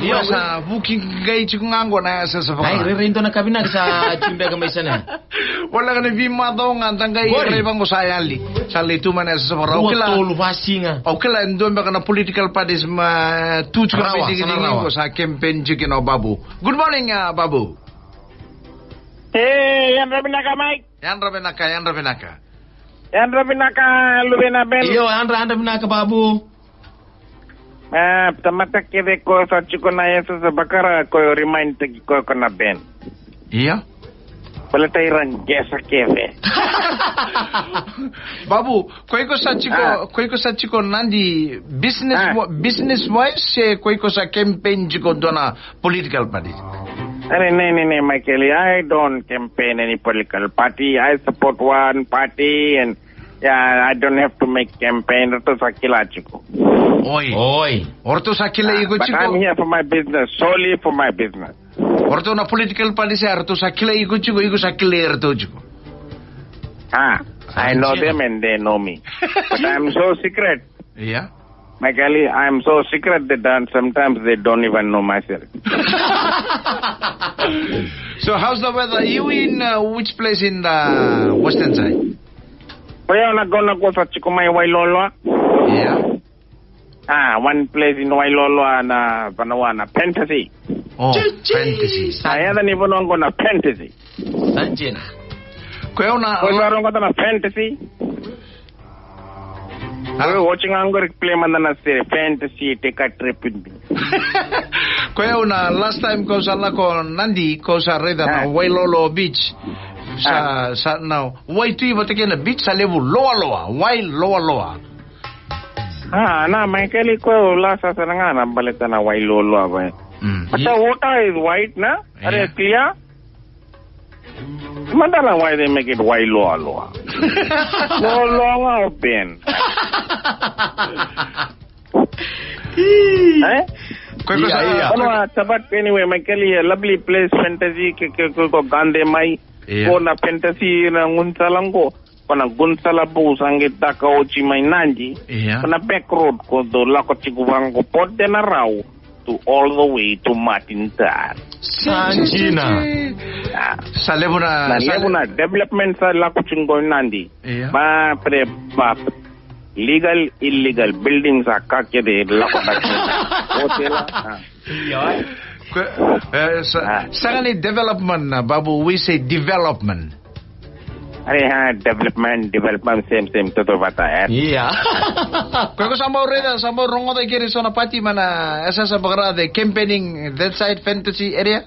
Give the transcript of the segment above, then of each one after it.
Iya sa booking gay chiko ngango na sa sa. Ay rinto na kabina sa chimbe gamay sana. Wala ka na bima daw nga tangay rebang ko sayali. Sali tu man sa sa. Okay la. Tolo fasinga. Okay la ndo ba kana political parties ma tutu ka bidigin ko sa campaign chicken o Babu. Good morning Babu. Hey, yan Rabinaka Mike. Yan Rabinaka. Yan Rabinaka Lubena Ben. Iyo yan Rabinaka Babu. Tamatak kede ko sa chiko na yeso sa bakara ko remind tagi ko na Ben. Iya. Wala tayo gesa keve. Babu, koi ko sa chiko nandi business wise koi ko sa campaign chiko dona political party. No, Michael, I don't campaign any political party. I support one party and I don't have to make campaign. Orto sakila chiko. Oi. Orto sakila igo chiko. But I'm here for my business, solely for my business. Orto na political party sa orto sakila igo sakila orto chiko. I know them and they know me. But I'm so secret. Yeah. Michael, I'm so secret that sometimes they don't even know myself. So how's the weather? You in which place in the western side? Paya na go sa Chikumay Wailolo. Yeah. One place in Wailolo na Panawana, Fantasy. Oh, Fantasy. Saya dan ibu nongko na Fantasy. Sanjina. Kaya na. Kaya na Fantasy. Ako watching angor play man na sa Fantasy take a trip with me. Kaya na last time ko sa lako nandi ko sa reda na Wailolo Beach. Sa now why tu iba take na beach sa level loa why loa. Na Michael ko lasa sa nga na balita na Wailolo ba. But the water is white na? Are clear? Madala why they make it Wailolo. No longer open. Sabat anyway, Michael, a lovely place, Fantasy, ko Gande Mai, ko na Fantasy na ngunsalang ko, na gunsala po sangit ka ochi may nanji, na back road ko do lako chikubang ko pote na raw to all the way to Matintar. Sanjina. Sa levo na development sa lako chinggo nandi. Ma pre legal illegal buildings are kakede lako hotel. Sangani development na Babu, we say development. Development same toto bata Iya. Kaya sama rongo da kiri sona pati mana asa sa bagara de campaigning that side Fantasy area.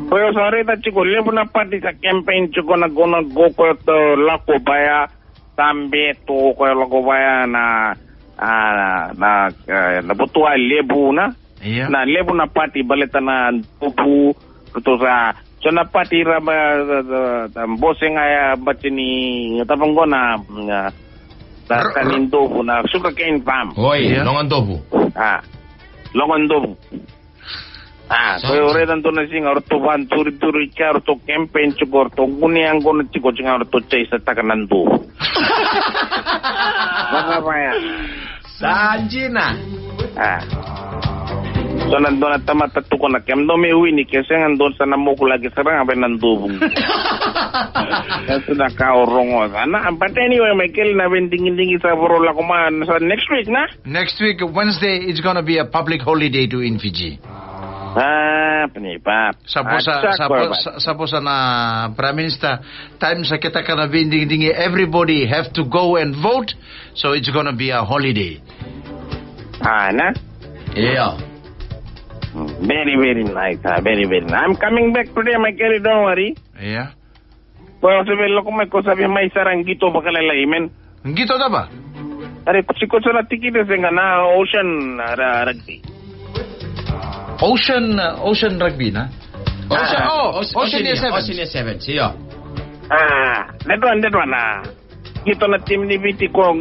Kaya sorry ta chiko lebu na pati sa campaign chiko na go ko to lako baya tambe to ko lako baya na butua lebu na. Na lebu na pati baleta na tubu to sa so na pati raba boseng ay batini tapanggo na kanindobu na sugarcane farm. Longondobu. Longondobu. Koyo redan to na singa orto ban turi char to campaign chugor to guni ang gono chigo chinga orto chase takanando. Makapaya. Sanjina. So nandun at tamatatu ko na kemdo may uwi kasi nandun sa namuko lagi sarang abay nandubong. Kasi nakaurong but anyway, Michael, na dingin sa Borola kuman sa next week na? Next week, Wednesday, it's gonna be a public holiday to in Fiji. Panipap. Sapo na Prime Minister, time sa kita ka na dingi everybody have to go and vote, so it's gonna be a holiday. Na? Yeah. Very, very nice. Very, very nice. I'm coming back today, Michael. Don't worry. Yeah. Well, sabi ko sabi may sarang gito bakalalaimen. Gito na ba? Are ko sa tikita sa na Ocean Rugby. Ocean Rugby na? Ocean Year 7. Siyo. That one. Gito na team ni BT ko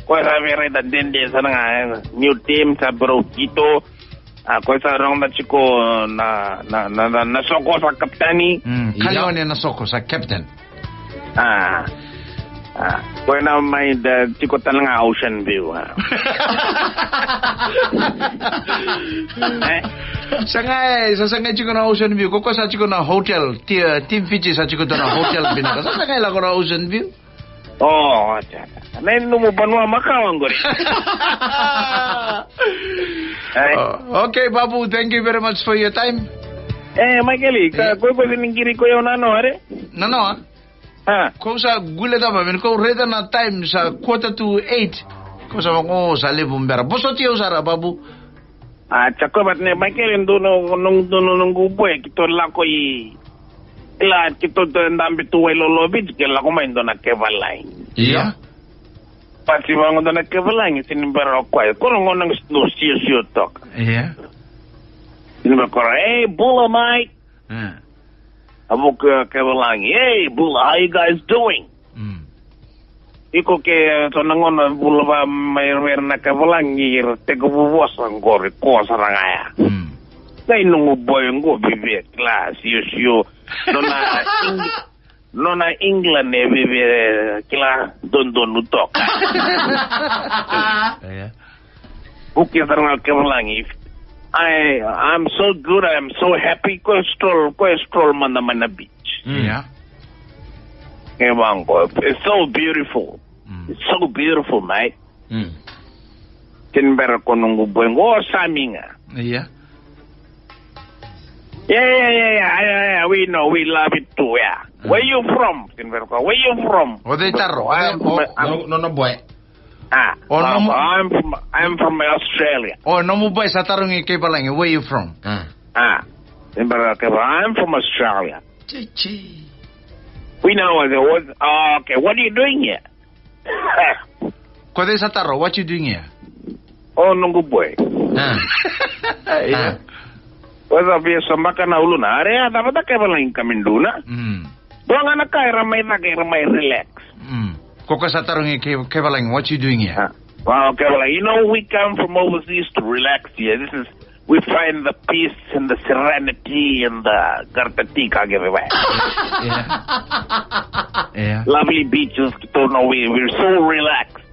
sabi rin dende sa new team sa bro gito. Ako sa rong na chiko na soko sa kaptani. Kaliwa niya nasoko sa captain. Kaya na may chiko talaga ocean view. Sasangay chiko na Ocean View. Koko sa chiko na hotel. Team Fiji sa chiko na hotel binaka. Sasangay lang ko na Ocean View. Oh, nain mo banwa makawang gori. Okay, Babu, thank you very much for your time. Michael, koi pwede ningiri ko yung nano, are? Nano, Kung sa gule tama, kung reda na time sa 7:45, kung sa mga sa libumbera. Busot yung sara, Babu. Tsaka ba't ne, Michael, nung guboy, kito lang ko ila kito ndambi tuwe lolobit kila ko maindo na kevalay. Iya. Pati wango na kevalay sinimbara ko ay ko nang no siyo tok. Iya. Sinimbara ko Bula Mike. Abuk kevalay. Hey Bula, how you guys doing? Iko ke to nangon Bula ba may na kevalay ngir tego buwas ngor ko sarangaya. Kay nung boy ngo bibi class siyo nona England bibi kila don utok. Buki sarang kevalangi. I'm so good, I'm so happy. Ko stroll mana beach. Yeah. It's so beautiful. It's so beautiful, mate. Tinbera ko nung boy ngo saminga. Yeah. Yeah. We know. We love it too. Yeah. Where you from? Where you from? No, boy. I'm from Australia. Oh, no mo boy sa tarong kay palang. Where you from? I'm from Australia. We know. Okay, what are you doing here? Kode sa taro, what you doing here? Oh, nungu boy. Yeah. Wasa biasa makan na ulo na. Are dapat ka palang kaminduna. Doang anak kay ramay relax. Koko sa tarong kay palang, what you doing here? Well, okay, well, you know, we come from overseas to relax here. We find the peace and the serenity and the gartatika everywhere. Yeah. Lovely beaches, we're so relaxed.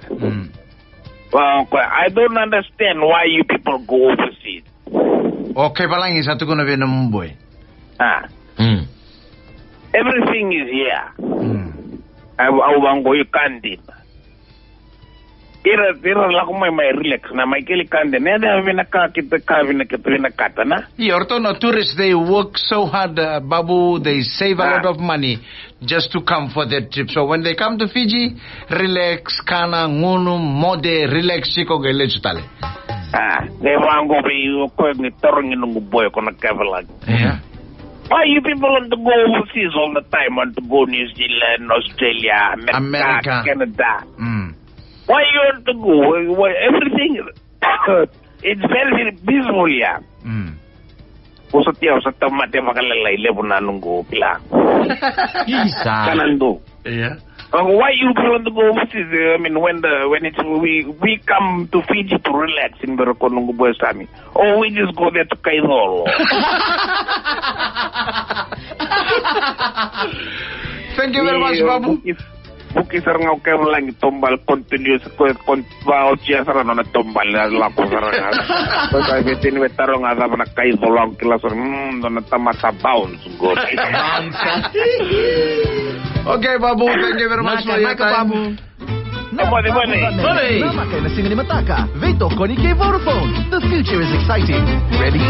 Well, I don't understand why you people go overseas. Okay, palang isa to gonna be na Mumbai. Everything is here. I want go you candy. Ira la ko may relax na may kili kande. Neda vina ka kita kata na. Yorto no tourists, they work so hard, Babu. They save a lot of money just to come for their trip. So when they come to Fiji, relax, kana ngunu mode relax siko gele chutale. They want go be ko ni torong nung boy ko nagkabalag. Yeah. Why you people want to go overseas all the time? Want to go New Zealand, Australia, America. Canada? Why you want to go? Everything it's very, very peaceful, yeah. Usat tamate makalalay lebo na nunggo pila. Isa. Kanando. Yeah. Why you want to go overseas? I mean, when we come to Fiji to relax in Berakonungu Boysami, or we just go there to Kaizolo. Thank you very much, Babu. Buki sarang ako lang tombal continuous ko bao chia sarang na tombal la ko sarang. So kay bitin wetarong ada na Kaizolo ang kilas na tamata bounce go. Okay, Babu, thank you very much for your time. Nama kay nasinganimataka. Veto koni kay Vodafone. The future is exciting. Ready?